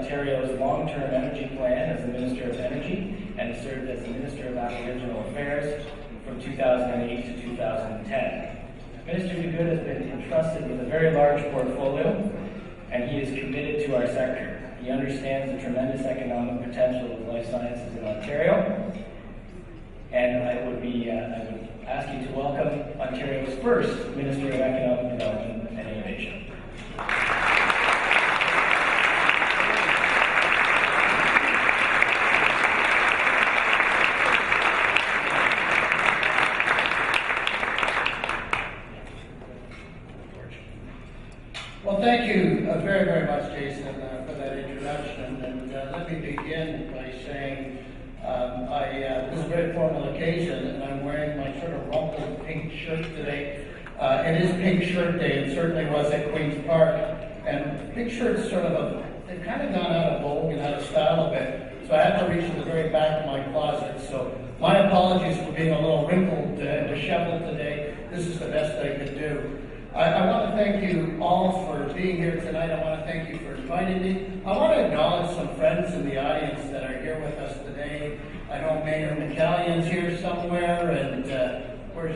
Ontario's long-term energy plan as the Minister of Energy and served as the Minister of Aboriginal Affairs from 2008 to 2010. Minister Duguid has been entrusted with a very large portfolio, and he is committed to our sector. He understands the tremendous economic potential of life sciences in Ontario, and I would ask you to welcome Ontario's first Minister of Economic Development and Innovation. Well, thank you very, very much, Jason, for that introduction. And let me begin by saying this is a very formal occasion, and I'm wearing my sort of rumpled pink shirt today. It is Pink Shirt Day, and certainly was at Queen's Park. And pink shirts they've kind of gone out of vogue and out of style a bit. So I had to reach to the very back of my closet. So my apologies for being a little wrinkled and disheveled today. This is the best I could do. I want to thank you all for being here tonight. I want to thank you for inviting me. I want to acknowledge some friends in the audience that are here with us today. I know Mayor McCallion's here somewhere, and where's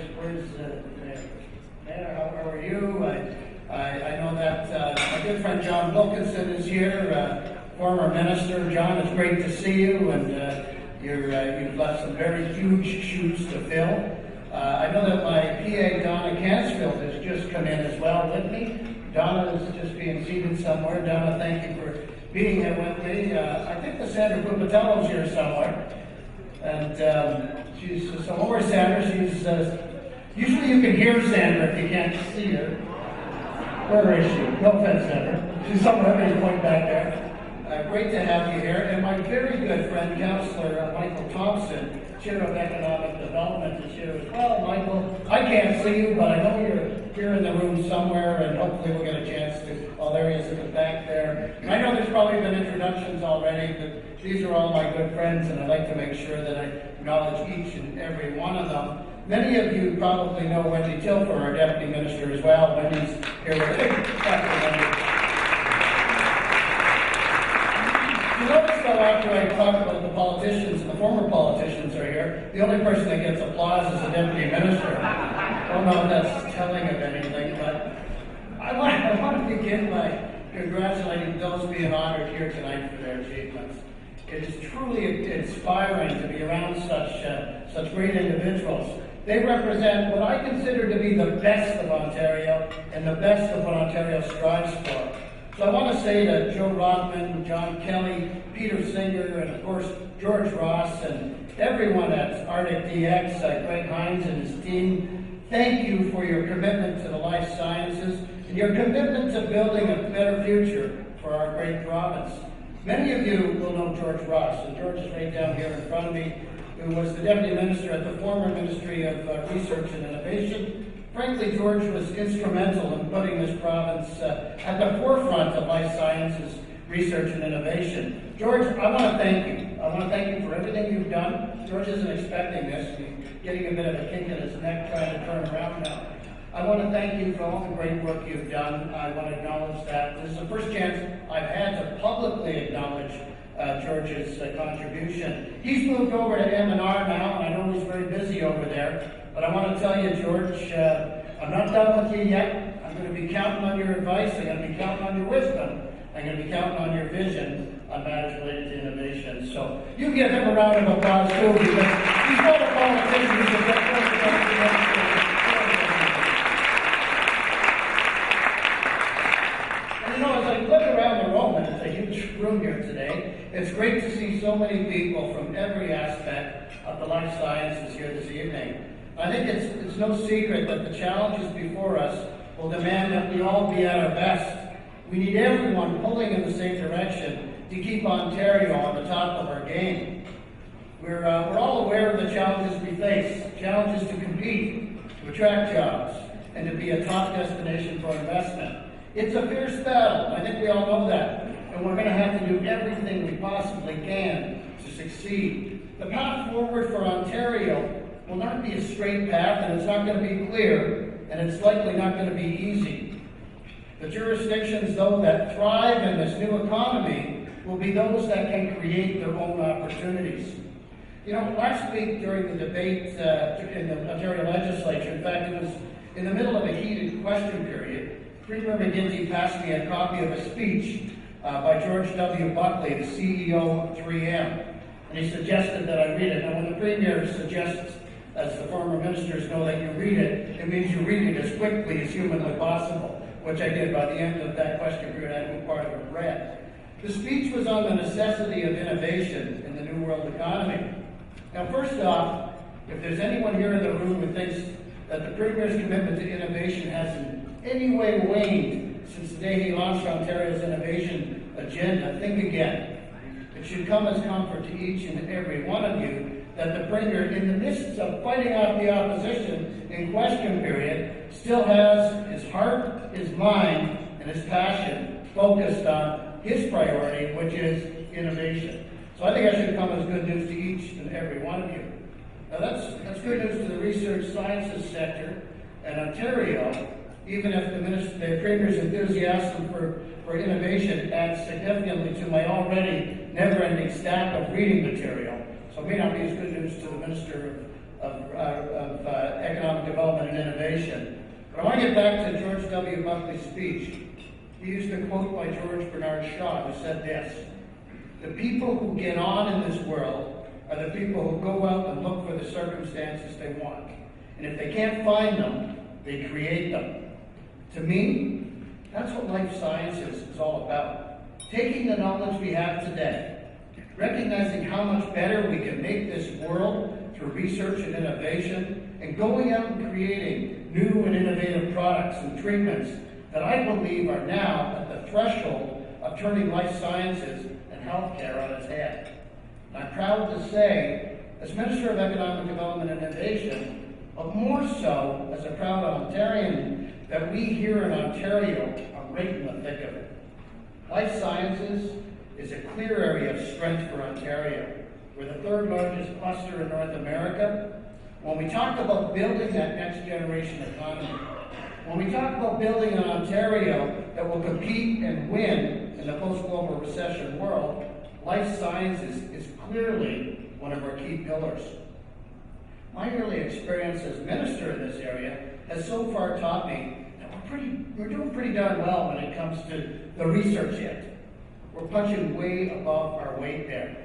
Mayor? How are you? I know that my good friend John Wilkinson is here, former minister. John, it's great to see you, and you've left some very huge shoes to fill. I know that my PA, Donna Cansfield, has just come in as well with me. Donna is just being seated somewhere. Donna, thank you for being here with me. I think the Sandra Pupatello's here somewhere. And so where's Sandra? Usually you can hear Sandra if you can't see her. Where is she? No offense, Sandra. She's somewhere in the point back there. Great to have you here. And my very good friend, Councillor Michael Thompson, Chair of Economic Development, is here as well. Michael, I can't see you, but I know you're here in the room somewhere, and hopefully we'll get a chance to. Oh, there he is in the back there. And I know there's probably been introductions already, but these are all my good friends, and I'd like to make sure that I acknowledge each and every one of them. Many of you probably know Wendy Tilfer, our Deputy Minister, as well. Wendy's here with us. You notice though, after I talk about the politicians, and the former politicians are here, the only person that gets applause is the Deputy Minister. I don't know if that's telling of anything, but I want to begin by congratulating those being honored here tonight for their achievements. It is truly inspiring to be around such great individuals. They represent what I consider to be the best of Ontario and the best of what Ontario strives for. So I want to say to Joe Rodman, John Kelly, Peter Singer, and of course George Ross, and everyone at Arctic DX, Greg Hines and his team, thank you for your commitment to the life sciences and your commitment to building a better future for our great province. Many of you will know George Ross, and George is right down here in front of me, who was the Deputy Minister at the former Ministry of Research and Innovation. Frankly, George was instrumental in putting this province at the forefront of life sciences, research, and innovation. George, I want to thank you. I want to thank you for everything you've done. George isn't expecting this. He's getting a bit of a kink in his neck trying to turn around now. I want to thank you for all the great work you've done. I want to acknowledge that. This is the first chance I've had to publicly acknowledge George's contribution. He's moved over to M&R now, and I know he's very busy over there. But I want to tell you, George, I'm not done with you yet. I'm going to be counting on your advice. I'm going to be counting on your wisdom. I'm going to be counting on your vision on matters related to innovation. So you give him a round of applause, too, because he's not a politician. He's a representative. And you know, as I look around the room, and it's a huge room here today, it's great to see so many people from every aspect of the life sciences here this evening. I think it's no secret that the challenges before us will demand that we all be at our best. We need everyone pulling in the same direction to keep Ontario on the top of our game. We're all aware of the challenges we face, challenges to compete, to attract jobs, and to be a top destination for investment. It's a fierce battle. I think we all know that. And we're going to have to do everything we possibly can to succeed. The path forward for Ontario will not be a straight path, and it's not going to be clear, and it's likely not going to be easy. The jurisdictions, though, that thrive in this new economy will will be those that can create their own opportunities. You know, last week during the debate in the Ontario Legislature, in fact, it was in the middle of a heated question period, Premier McGinty passed me a copy of a speech by George W. Buckley, the CEO of 3M, and he suggested that I read it. Now, when the Premier suggests, as the former ministers know, that you read it, it means you read it as quickly as humanly possible, which I did. By the end of that question period, I had a good part of it read. The speech was on the necessity of innovation in the New World economy. Now, first off, if there's anyone here in the room who thinks that the Premier's commitment to innovation has in any way waned since the day he launched Ontario's innovation agenda, think again. It should come as comfort to each and every one of you that the Premier, in the midst of fighting off the opposition in question period, still has his heart, his mind, and his passion focused on his priority, which is innovation. So I think that should come as good news to each and every one of you. Now that's good news to the research sciences sector in Ontario, even if the Premier's enthusiasm for innovation adds significantly to my already never-ending stack of reading material. So it may not be as good news to the Minister of Economic Development and Innovation. But I want to get back to George W. Buckley's speech. He used a quote by George Bernard Shaw, who said this: "The people who get on in this world are the people who go out and look for the circumstances they want. And if they can't find them, they create them." To me, that's what life sciences is all about. Taking the knowledge we have today, recognizing how much better we can make this world through research and innovation, and going out and creating new and innovative products and treatments that I believe are now at the threshold of turning life sciences and healthcare on its head. And I'm proud to say, as Minister of Economic Development and Innovation, but more so as a proud Ontarian, that we here in Ontario are right in the thick of it. Life sciences is a clear area of strength for Ontario. We're the third largest cluster in North America. When we talk about building that next generation economy, when we talk about building an Ontario that will compete and win in the post-global recession world, life sciences is clearly one of our key pillars. My early experience as minister in this area has so far taught me that we're doing pretty darn well when it comes to the research end. We're punching way above our weight there.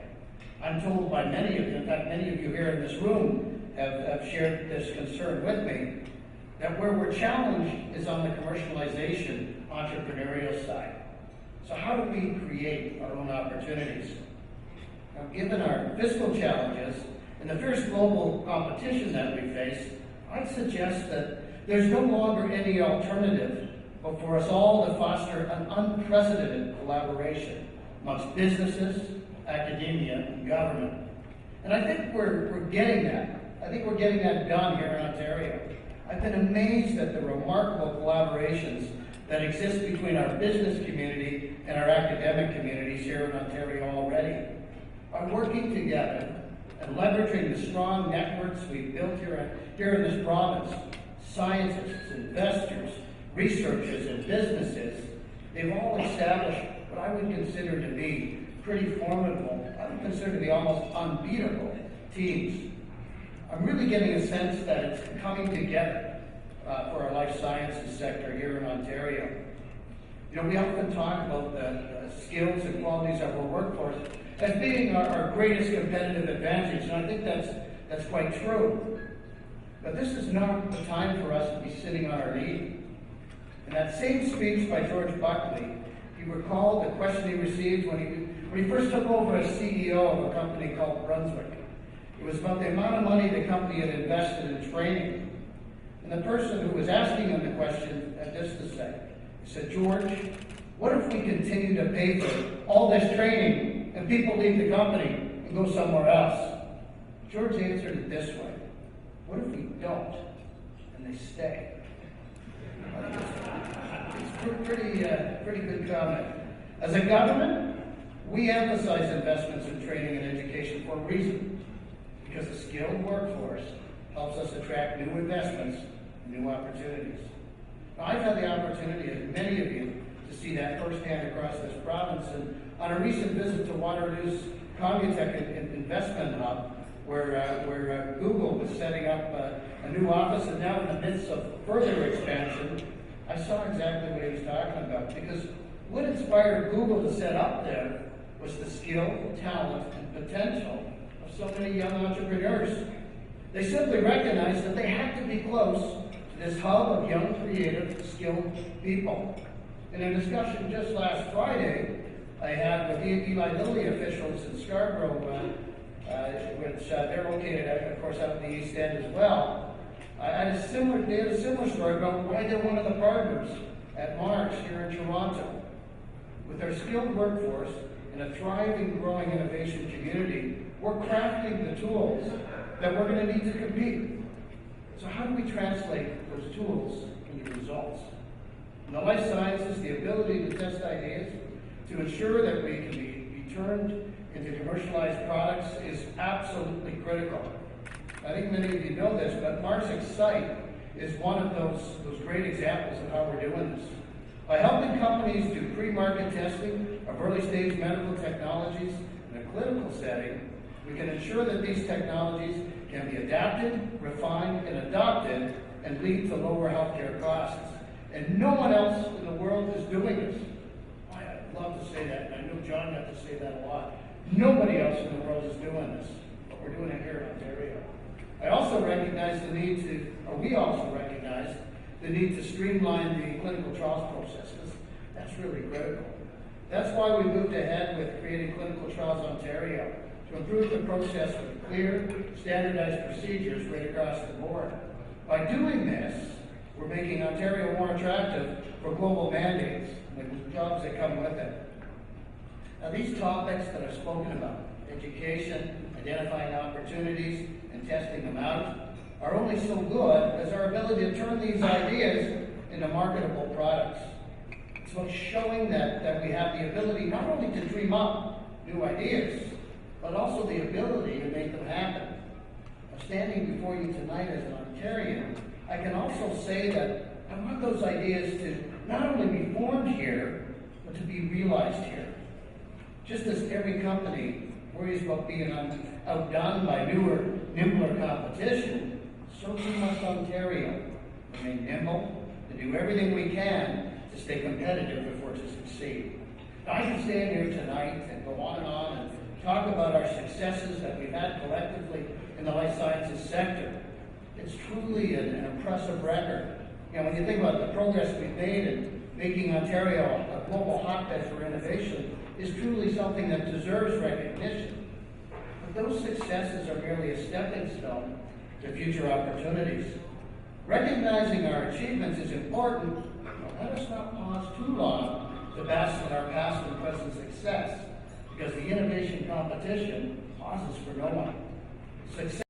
I'm told by many of you, in fact many of you here in this room have shared this concern with me, that where we're challenged is on the commercialization entrepreneurial side. So how do we create our own opportunities? Now, given our fiscal challenges and the fierce global competition that we face, I'd suggest that there's no longer any alternative but for us all to foster an unprecedented collaboration amongst businesses, academia, and government. And I think we're getting that. I think we're getting that done here in Ontario. I've been amazed at the remarkable collaborations that exist between our business community and our academic communities here in Ontario already. By working together and leveraging the strong networks we've built here in this province, scientists, investors, researchers, and businesses, they've all established what I would consider to be pretty formidable, I would consider to be almost unbeatable teams. I'm really getting a sense that it's coming together for our life sciences sector here in Ontario. You know, we often talk about the skills and qualities of our workforce as being our greatest competitive advantage, and I think that's quite true. But this is not the time for us to be sitting on our knee. In that same speech by George Buckley, he recalled the question he received when he first took over as CEO of a company called Brunswick. It was about the amount of money the company had invested in training. And the person who was asking him the question had this to say. He said, "George, what if we continue to pay for all this training and people leave the company and go somewhere else?" George answered it this way: "What if we don't and they stay?" It's a pretty good comment. As a government, we emphasize investments in training and education for a reason. Because a skilled workforce helps us attract new investments and new opportunities. Now, I've had the opportunity, as many of you, to see that firsthand across this province, and on a recent visit to Waterloo's Comutech Investment Hub, where Google was setting up a new office and now in the midst of further expansion, I saw exactly what he was talking about. Because what inspired Google to set up there was the skill, talent, and potential of so many young entrepreneurs. They simply recognized that they had to be close to this hub of young, creative, skilled people. In a discussion just last Friday, I had with Eli Lilly officials in Scarborough, which they're located, of course, out in the East End as well. They had a similar story about why they're one of the partners at Marks here in Toronto. With our skilled workforce and a thriving, growing innovation community, we're crafting the tools that we're going to need to compete. So how do we translate those tools into results? In the life sciences, the ability to test ideas to ensure that we can be turned into commercialized products is absolutely critical. I think many of you know this, but Marks Excite is one of those great examples of how we're doing this. By helping companies do pre-market testing of early-stage medical technologies in a clinical setting, we can ensure that these technologies can be adapted, refined, and adopted and lead to lower healthcare costs. And no one else in the world is doing this. I'd love to say that, and I know John got to say that a lot. Nobody else in the world is doing this, but we're doing it here in Ontario. I also recognize the need to, or we also recognize the need to streamline the clinical trials processes. That's really critical. That's why we moved ahead with creating Clinical Trials Ontario, to improve the process with clear, standardized procedures right across the board. By doing this, we're making Ontario more attractive for global mandates and the jobs that come with it. Now, these topics that I've spoken about, education, identifying opportunities, and testing them out, are only so good as our ability to turn these ideas into marketable products. So showing that we have the ability not only to dream up new ideas, but also the ability to make them happen. Now, standing before you tonight as an Ontarian, I can also say that I want those ideas to not only be formed here, but to be realized here. Just as every company worries about being outdone by newer, nimbler competition, so too must Ontario remain nimble and do everything we can to stay competitive if we're to succeed. Now, I can stand here tonight and go on and talk about our successes that we've had collectively in the life sciences sector. It's truly an impressive record. You know, when you think about the progress we've made in making Ontario a global hotbed for innovation, is truly something that deserves recognition. But those successes are merely a stepping stone to future opportunities. Recognizing our achievements is important, but let us not pause too long to bask in our past and present success, because the innovation competition pauses for no one. Success